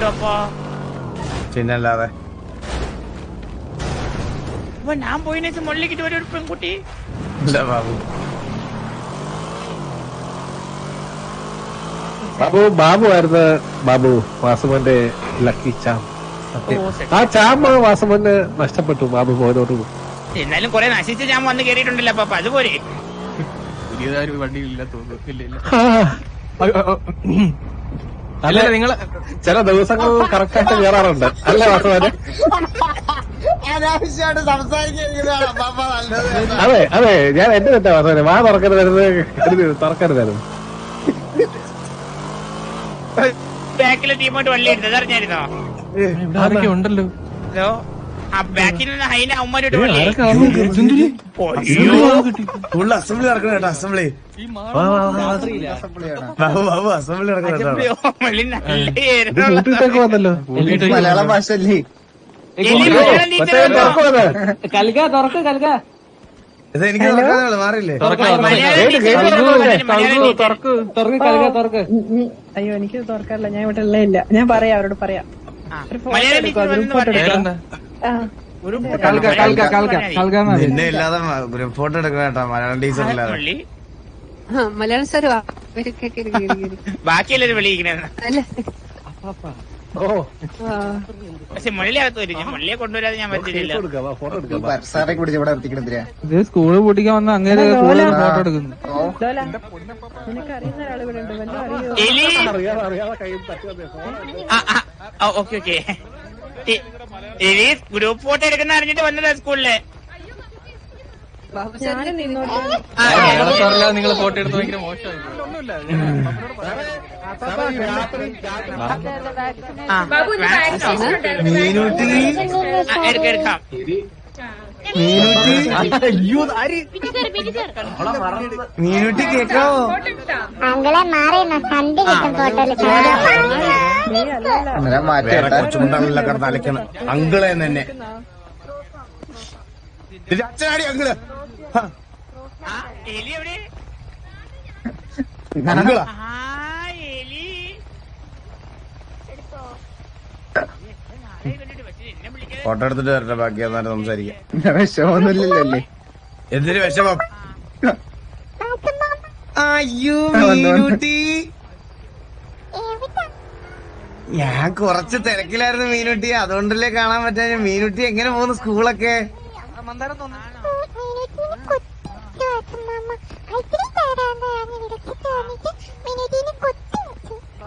അപ്പൊ പിന്നല്ലാതെ ഞാൻ പോയിന് മുള്ളിക്കിട്ട് ഒരു പെൺകുട്ടി ബാബു ബാബു ആയിരുന്നു ബാബു വാസുമോന്റെ ലക്കി ചാം. ആ ചാമ്പ് വാസുമോന് നഷ്ടപ്പെട്ടു. ബാബു പോയതോട് എന്നാലും കൊറേ നശിച്ച ഞാൻ വന്ന് കേറിയിട്ടുണ്ടല്ലോ അപ്പൊ അതുപോലെ പുതിയതായൊരു വണ്ടിയില്ല തോന്നുന്നില്ല. അല്ല നിങ്ങള് ചില ദിവസങ്ങൾ കറക്റ്റായിട്ട് കയറാറുണ്ട് അല്ലേ വാസുമോന്? അനാവശ്യമായിട്ട് സംസാരിക്കുന്നത് അതെ അതെ, ഞാൻ എന്റെ തെറ്റാ വാസുമോനെ. വാ തുറക്കരുതായിരുന്നു. ബാക്കിലെ ടീമായിട്ട് വള്ളി എടുത്തത് അറിഞ്ഞായിരുന്നോ? ഇവിടെ ആരൊക്കെ ഉണ്ടല്ലോ. ആ ബാക്കിൽ നിന്ന് ഹൈന ഉമ്മാരോട്ട് വള്ളി ഫുള്ള് അസംബ്ലി നടക്കണം കേട്ടോ. അസംബ്ലി ബാബു ബാബു അസംബ്ലി നടക്കണം കേട്ടോ. വന്നല്ലോ മലയാള ഭാഷ അല്ലേ ഇത്? എനിക്ക് തുറക്കാനുള്ളൂ, മാറിയില്ലേ? അയ്യോ എനിക്ക് തുറക്കാറില്ല, ഞാൻ ഇവിടെ ഉള്ളയില്ല. ഞാൻ പറയാം, അവരോട് പറയാം. നിന്നെ ഇല്ലാതെ ഗ്രൂപ്പ് ഫോട്ടോ എടുക്കണം കേട്ടോ, മലയാളം ടീച്ചർ ഇല്ലാതെ. മലയാളം സാർ ബാക്കിയെല്ലാരും വിളിക്കണേ. ഓ പക്ഷെ മുള്ളിയകത്ത് വരും. ഞാൻ മുള്ളിയെ കൊണ്ടുവരാതെ ഞാൻ പറ്റില്ല. സാറെ കുടിച്ച് ഇവിടെ എത്തിക്കണെന്തിരാ? ഇത് സ്കൂള് പൊട്ടിക്കാൻ വന്ന അങ്ങനെ ഫോട്ടോ എടുക്കുന്നു. നിനക്ക് അറിയുന്ന ഒരാൾ ഇവിടെ ഉണ്ട്, വല്ലതും അറിയോ? Okay okay. ഗ്രൂപ്പ് ഫോട്ടോ എടുക്കുന്ന അറിഞ്ഞിട്ട് വന്നതാ സ്കൂളില്. ഞാനും നിന്നോട്ട് നിങ്ങൾ ഫോട്ടോ എടുത്ത് ഭയങ്കര മോശമായി. മീനൂട്ടി എടുക്കാം. മീനൂട്ടി കേക്കാവോ? അങ്ങളെ മാറിയെന്ന സന്ധി കിട്ടും ഫോട്ടോയില് മാറ്റേട്ടാ. ചുണ്ടല്ല കിടന്ന് അലക്കണം അങ്കിളെ തന്നെ. അച്ഛനാടി അങ്കിള്. എലി എവിടെ? അങ്കിളാ എലി ഫോട്ടോ എടുത്തിട്ട് വരട്ടെ, ബാക്കി എന്നാലും സംസാരിക്കാം. വിഷമൊന്നുമില്ലല്ലേ? എന്തൊരു വിഷമം. അയ്യോ മീനൂട്ടി, ഞാൻ കുറച്ച് തിരക്കിലായിരുന്നു മീനൂട്ടി, അതുകൊണ്ടല്ലേ കാണാൻ പറ്റാ. മീനൂട്ടി എങ്ങനെ പോകുന്നു സ്കൂളൊക്കെ?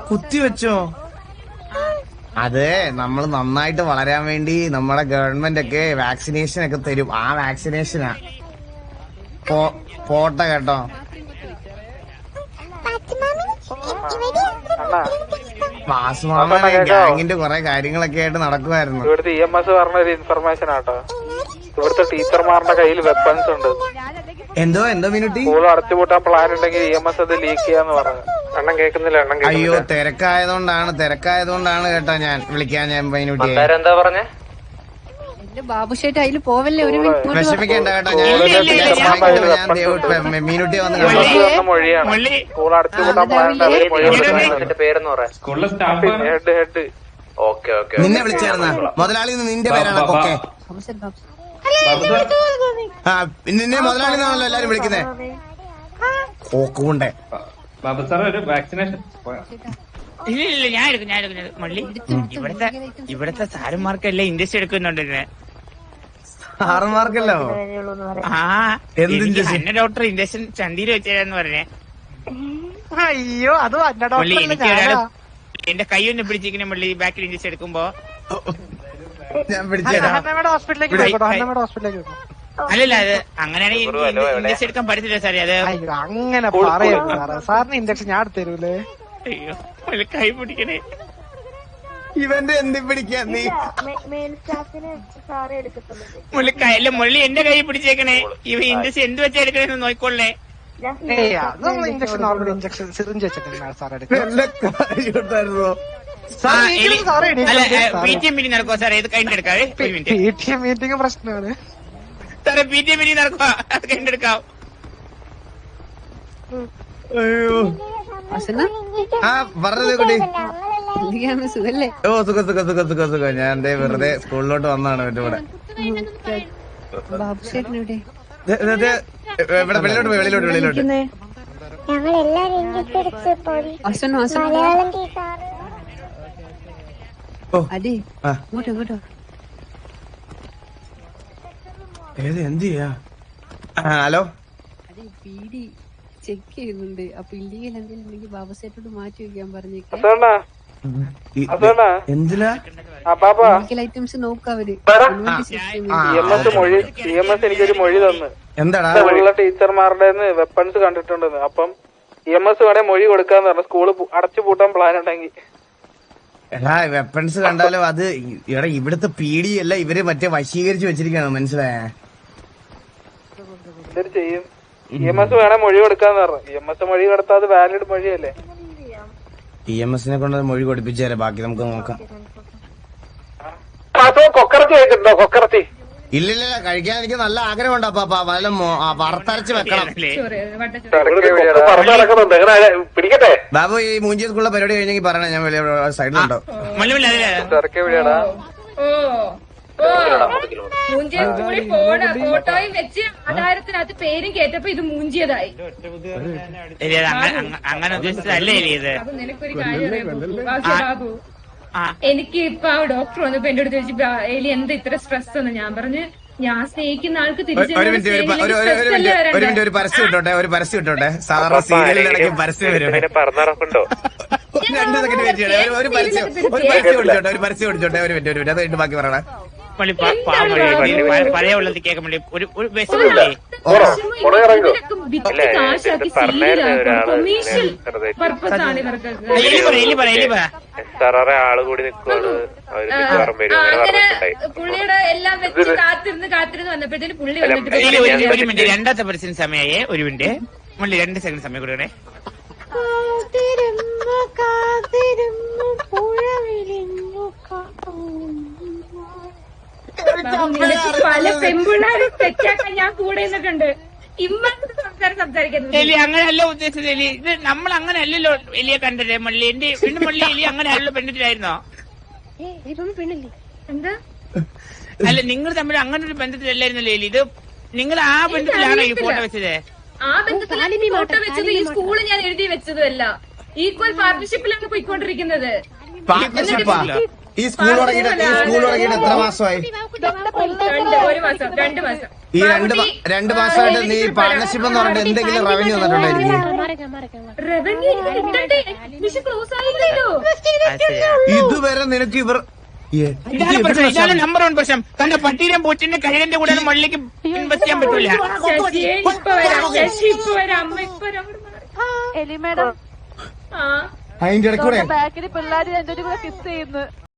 കുത്തിവെച്ചോ? അതെ, നമ്മൾ നന്നായിട്ട് വളരാൻ വേണ്ടി നമ്മുടെ ഗവൺമെന്റ് ഒക്കെ വാക്സിനേഷൻ ഒക്കെ തരും. ആ വാക്സിനേഷനാ. പോട്ടെ കേട്ടോ. വാസുമാമ ഗാങ്ങിന്റെ കുറെ കാര്യങ്ങളൊക്കെ ആയിട്ട് നടക്കുമായിരുന്നു. ഇവിടുത്തെ EMS പറഞ്ഞൊരു ഇൻഫർമേഷൻ ആട്ടോ. ഇവിടുത്തെ ടീച്ചർമാരുടെ കയ്യിൽ വെപ്പൺസ് ഉണ്ട്. എന്തോ മീനുട്ടി? സ്കൂൾ അടച്ചുപൂട്ടാൻ പ്ലാൻ ഉണ്ടെങ്കിൽ EMS അത് ലീക്ക് ചെയ്യാന്ന് പറഞ്ഞു. എണ്ണം കേൾക്കുന്നില്ല. അയ്യോ തിരക്കായതുകൊണ്ടാണ് കേട്ടോ ഞാൻ വിളിക്കാൻ. ഞാൻ മീനുട്ടി എന്താ പറഞ്ഞേ? ബാബുഷേട്ട് അതിൽ പോവല്ലേ, ഒരു മിനിറ്റ് വിഷമിക്കേണ്ട കേട്ടോ. ഞാൻ മീനുട്ടി വന്ന് മൊഴിയാണ്. സ്കൂൾ അടച്ചുപൂട്ടാൻ പ്ലാൻ പേരെന്ന് പറയാം. ഹെഡ്. Okay okay. നിന്നെ വിളിച്ചായിരുന്ന മുതലാളി നിന്റെ പേരാണ്. ഓക്കെ, നിന്നെ മുതലാളി എന്നാണല്ലോ എല്ലാരും വിളിക്കുന്നേ. ഓക്കുണ്ടേ ബാബു സാർ ഒരു വാക്സിനേഷൻ ഇല്ല ഞാൻ എടുക്കും. മള്ളി ഇവിടത്തെ സാരന്മാർക്കല്ലേ ഇൻഡസ്ട്രി എടുക്കുന്നുണ്ട്. സാറന്മാർക്കല്ലോ? എന്നെ ഡോക്ടർ ഇൻഡക്ഷൻ ചന്തിയിൽ വെച്ചേരാന്ന് പറഞ്ഞേ. അയ്യോ, അത് മള്ളി എനിക്ക് എന്റെ കൈ ഒന്ന് പിടിച്ചിരിക്കണേ മള്ളി. ബാക്കിൽ ഇൻഡക്ഷൻ എടുക്കുമ്പോ ഞാൻ പിടിച്ചേരാം. അല്ലല്ല, അത് അങ്ങനെയാണെങ്കിൽ ഇൻഡക്ഷൻ എടുക്കാൻ പറ്റത്തില്ല സാറേ. അത് അങ്ങനെ പറയുന്നത് സാറിന് ഇൻഡക്ഷൻ ഞാൻ എടുത്തരൂലേ? അയ്യോ കൈ പിടിക്കണേ. ഇവന്റെ എന്തി പിടിക്കാൻ നീ? മുള്ളി എന്റെ കൈ പിടിച്ചേക്കണേ. ഇവ ഇൻഡക്ഷൻ എന്ത് വെച്ചാ എടുക്കണേന്ന് നോക്കിക്കൊള്ളേ. ഇൻജക്ഷൻ നോർമൽ ഇൻജക്ഷൻ സിറിഞ്ച് വെച്ചിട്ടാണ് സാർ PTM മീറ്റിംഗ് നടക്കുവോ സാറേ? ഇത് കഴിഞ്ഞിട്ട് എടുക്കാവേ. PTM മീറ്റിംഗ് പ്രശ്നമാണ് സാറേ. PTM മീറ്റിംഗ് നടക്കുവാ, അത് കഴിഞ്ഞിട്ട് എടുക്കാം. അയ്യോ പറഞ്ഞത് കുട്ടി എന്തൊക്കെയാണ് സുഖല്ലേ? ഓ സുഖം. ഞാൻ ദേ വെറുതെ സ്കൂളിലോട്ട് വന്നാണ് എന്റെ കൂടെ. ബാബുശേട്ടൻ എവിടെ? ഇവിടെ വെളിയിലോട്ട്. ഞങ്ങൾ എല്ലാരും ഇംഗ്ലീഷ് പഠിച്ച് പോയി. വാസു മലയാളം ടീച്ചർ അതെ ആ. ഇങ്ങോട്ടോ. എന്ത് ചെയ്യാ? ഹലോ, അതെ പീഡി ചെക്ക് ചെയ്യുന്നുണ്ട്. അപ്പൊ ഇല്ലീഗൽ എന്തെങ്കിലും ഉണ്ടെങ്കിൽ ബാബുശേട്ടോട് മാറ്റി വെക്കാൻ പറഞ്ഞേക്കെ. എന്തിനാ? ഇല്ലീഗൽ ഐറ്റംസ് നോക്കാം അവര്. എനിക്കൊരു മൊഴി തന്നു. എന്താടാ? സ്കൂളിലെ ടീച്ചർമാരുടെ വെപ്പൺസ് കണ്ടിട്ടുണ്ടെന്ന്. അപ്പം EMS വേണേ മൊഴി കൊടുക്കാന്ന് പറഞ്ഞു. സ്കൂള് അടച്ചു പൂട്ടാൻ പ്ലാൻ ഉണ്ടെങ്കിൽ. എടാ വെപ്പൺസ് കണ്ടാലും അത് എടാ ഇവിടുത്തെ പീഡിയല്ല, ഇവര് മറ്റേ വശീകരിച്ച് വെച്ചിരിക്കാണ്, മനസ്സിലായേ? എന്തൊരു ചെയ്യും? EMS വേണേ മൊഴി കൊടുക്കാന്ന് പറഞ്ഞു. EMS മൊഴി കൊടുത്താൽ അത് വാലിഡ് മൊഴിയല്ലേ? EMS കൊണ്ട് മൊഴി കൊടുപ്പിച്ചാലേ ബാക്കി നമുക്ക് നോക്കാം. കൊക്കറത്തി കഴിച്ചിട്ടുണ്ടോ? കൊക്കറത്തി ഇല്ലില്ല, കഴിക്കാൻ എനിക്ക് നല്ല ആഗ്രഹമുണ്ട്. അപ്പാ വല്ല വറുത്തരച്ച് വെക്കണം. പിടിക്കട്ടെ. ബാബു ഈ മൂഞ്ചി സ്കൂളിലെ പരിപാടി കഴിഞ്ഞെങ്കിൽ പറയണേ, ഞാൻ വലിയ സൈഡിലുണ്ടോ. ഫോട്ടോയും വെച്ച് ആധാരത്തിനകത്ത് പേരും കേട്ടപ്പോ ഇത് മൂഞ്ചിയതായി. അങ്ങനെ ഉദ്ദേശിച്ചതല്ലേ ഇത്. അപ്പൊ നിനക്കൊരു കാര്യം അറിയാമോ ബാബു? എനിക്ക് ഇപ്പൊ ആ ഡോക്ടർ വന്നപ്പോ എന്റെ അടുത്ത് ചോദിച്ചു എലി എന്താ ഇത്ര സ്ട്രെസ് എന്ന്. ഞാൻ പറഞ്ഞു ഞാൻ സ്നേഹിക്കുന്ന ആൾക്ക് തിരിച്ചു ഒരു മിനിറ്റ് ഒരു പരസ്യം ഇട്ടോട്ടെ. സാധാരണ സീരിയലിനിടയ്ക്ക് പരസ്യം വരും. 2 സെക്കൻഡ് വെയിറ്റ് ചെയ്യണേ. ഒരു പരസ്യം പിടിച്ചോട്ടെ. ഒരു മിനിറ്റ് അത് കഴിഞ്ഞ് ബാക്കി പറയണേ. പഴയ ഉള്ളത് കേൾക്കാൻ വേണ്ടി ഒരു വിഷമില്ലേ? ആള് കൂടി നിൽക്കുവാണ്. പുള്ളിയുടെ എല്ലാം വെച്ച് കാത്തിരുന്ന് വന്നപ്പോഴത്തേന് പുള്ളി വന്നിട്ട് ഒരു മിനിറ്റ്, രണ്ടാമത്തെ പരസ്യം സമയേ. ഒരു മിനിറ്റ് മുള്ളി 2 സെക്കൻഡ് സമയം കൊടുക്കണേ. പല പെൺപിള്ളേരെ തെറ്റാക്കാൻ ഞാൻ കൂടെ നിന്നിട്ടുണ്ട്. സംസാരിക്കുന്നത് അങ്ങനെയല്ല ഉദ്ദേശിച്ചത് എലി. ഇത് നമ്മൾ അങ്ങനെ അല്ലല്ലോ എലിയെ കണ്ടത്. മള്ളി എന്റെ പെണ്ണുമള്ളി എലി അങ്ങനെ അല്ലല്ലോ ബന്ധത്തിലായിരുന്നോ? എന്താ? അല്ല നിങ്ങൾ തമ്മിൽ അങ്ങനെ ഒരു ബന്ധത്തിലല്ലായിരുന്നല്ലോ എലി. ഇത് നിങ്ങൾ ആ ബന്ധത്തിലാണോ ഈ ഫോട്ടോ വെച്ചത്? ആ ബന്ധത്തിലാണ് ഫോട്ടോ വെച്ചത്. ഈ സ്കൂള് ഞാൻ എഴുതി വെച്ചതല്ല. ഈക്വൽ പാർട്ണർഷിപ്പിലാണ് പോയിക്കൊണ്ടിരിക്കുന്നത്. ഈ സ്കൂൾ തുടങ്ങിയിട്ട് എത്ര മാസമായി? 2 മാസം. ഈ 2 മാസമായിട്ട് നീ പാർട്ണർഷിപ്പ് എന്ന് പറഞ്ഞിട്ട് എന്തെങ്കിലും റവന്യൂ വന്നിട്ടുണ്ടായിരിക്കും? ഇതുവരെ നിനക്ക് ഇതാണ് നമ്പർ 1 പ്രശ്നം. കണ്ട പട്ടീരം പൂച്ചിന്റെ കഴുകന്റെ കൂടെ മള്ളിക്ക് ഇൻവെസ്റ്റ് ചെയ്യാൻ പറ്റൂല. എലി മേഡം അതിന്റെ ഇടയ്ക്കൂടെ ബാക്കിൽ പിള്ളേർ എന്റെ കൂടെ കിസ് ചെയ്യുന്നു.